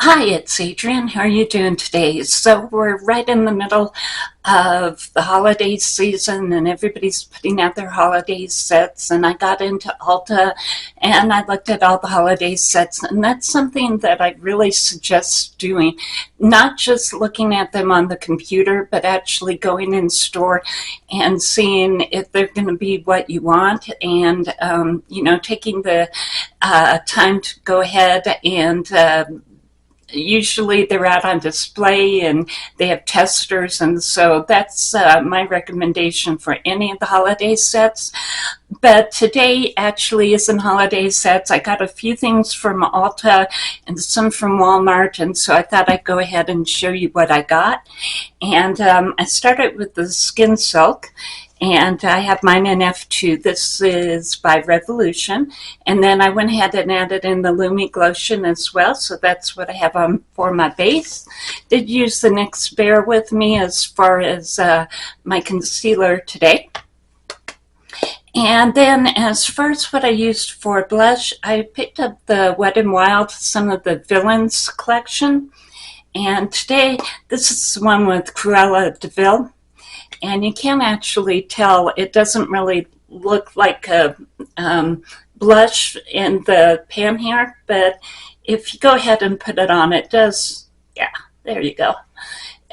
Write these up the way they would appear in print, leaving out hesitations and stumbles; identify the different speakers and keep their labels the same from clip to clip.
Speaker 1: Hi, it's Adrienne. How are you doing today? So we're right in the middle of the holiday season and everybody's putting out their holiday sets, and I got into Ulta and I looked at all the holiday sets, and that's something that I really suggest doing. Not just looking at them on the computer, but actually going in store and seeing if they're going to be what you want, and taking the time to go ahead and usually they're out on display and they have testers, and so that's my recommendation for any of the holiday sets. But today actually isn't holiday sets. I got a few things from Ulta and some from Walmart, and so I thought I'd go ahead and show you what I got. And I started with the Skin Silk, and I have mine in F2. This is by Revolution. And then I went ahead and added in the Lumi Glotion as well, so that's what I have on for my base. Did use the NYX Bare with me as far as my concealer today. And then as far as what I used for blush, I picked up the Wet n Wild, some of the Villans collection. And today, this is the one with Cruella de Vil. And you can't actually tell, it doesn't really look like a blush in the pan here, but if you go ahead and put it on, it does, yeah, there you go.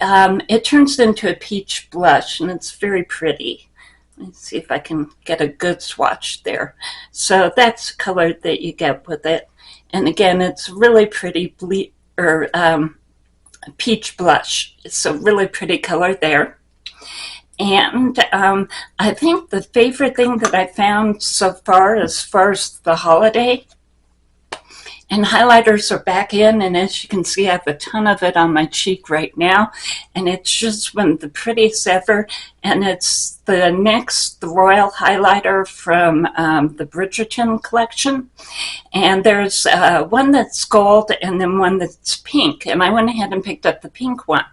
Speaker 1: It turns into a peach blush, and it's very pretty. Let's see if I can get a good swatch there. So that's the color that you get with it. And again, it's really pretty peach blush. It's a really pretty color there. And I think the favorite thing that I found so far as the holiday, and highlighters are back in, and as you can see, I have a ton of it on my cheek right now, and it's just one of the prettiest ever, and it's the NYX, the Royal highlighter from the Bridgerton collection. And there's one that's gold and then one that's pink, and I went ahead and picked up the pink one.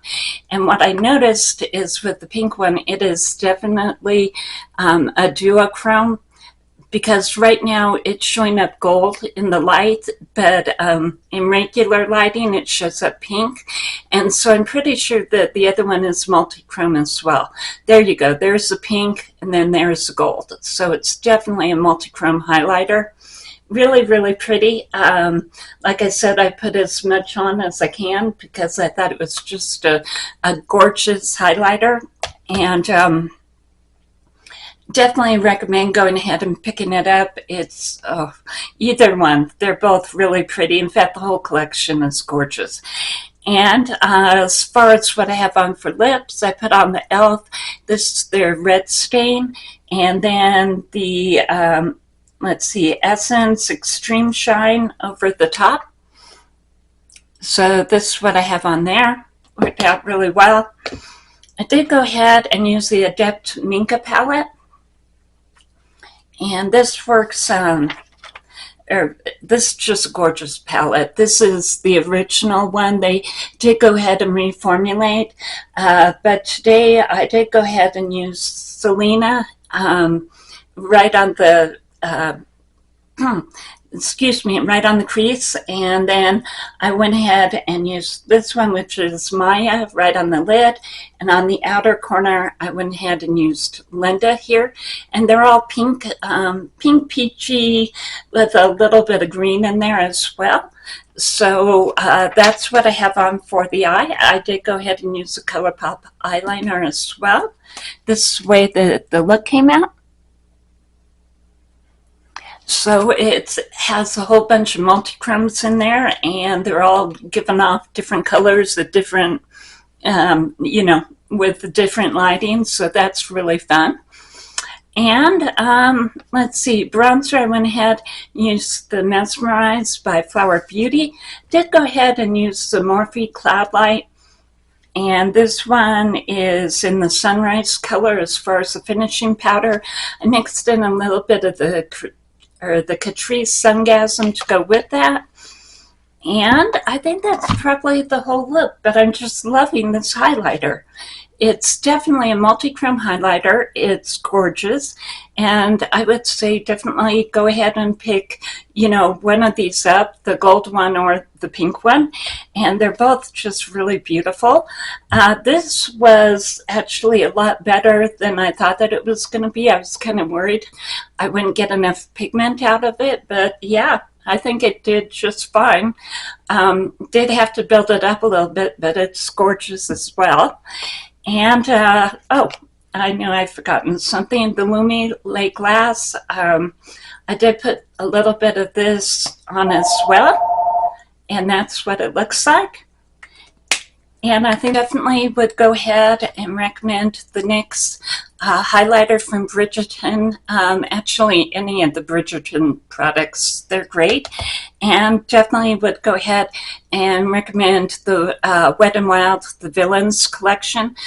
Speaker 1: And what I noticed is with the pink one, it is definitely a duochrome, because right now it's showing up gold in the light, but in regular lighting it shows up pink. And so I'm pretty sure that the other one is multi-chrome as well. There you go, there's the pink and then there's the gold. So it's definitely a multi-chrome highlighter. Really, really pretty. Like I said, I put as much on as I can because I thought it was just a gorgeous highlighter. And definitely recommend going ahead and picking it up. It's either one. They're both really pretty. In fact, the whole collection is gorgeous. And as far as what I have on for lips, I put on the e.l.f. This is their Red Stain. And then the, let's see, Essence Extreme Shine over the top. So this is what I have on there. Worked out really well. I did go ahead and use the Adept Minka palette. And this works, this is just a gorgeous palette. This is the original one. They did go ahead and reformulate, but today I did go ahead and use Selena right on the, excuse me, right on the crease. And then I went ahead and used this one, which is Maya, right on the lid. And on the outer corner, I went ahead and used Linda here. And they're all pink, pink peachy with a little bit of green in there as well. So that's what I have on for the eye. I did go ahead and use the Colourpop eyeliner as well. This is the way the look came out. So it has a whole bunch of multi-chromes in there, and they're all giving off different colors at different, with the different lighting, so that's really fun. And let's see, bronzer, I went ahead and used the Mesmerize by Flower Beauty. Did go ahead and use the Morphe Cloudlight, and this one is in the Sunrise color as far as the finishing powder. I mixed in a little bit of the Catrice Sungasm to go with that. And I think that's probably the whole look, but I'm just loving this highlighter. It's definitely a multi-chrome highlighter. It's gorgeous, and I would say definitely go ahead and pick, you know, one of these up, the gold one or the pink one, and they're both just really beautiful. This was actually a lot better than I thought that it was going to be. I was kind of worried I wouldn't get enough pigment out of it, but yeah, I think it did just fine. Did have to build it up a little bit, but it's gorgeous as well. And, oh, I know I've forgotten something. The Lumi Lake Glass. I did put a little bit of this on as well, and that's what it looks like. And I think definitely would go ahead and recommend the NYX highlighter from Bridgerton. Actually, any of the Bridgerton products, they're great. And definitely would go ahead and recommend the Wet n Wild, the Villans collection.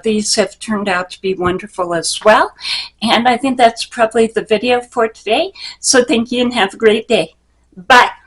Speaker 1: These have turned out to be wonderful as well. And I think that's probably the video for today. So thank you and have a great day. Bye.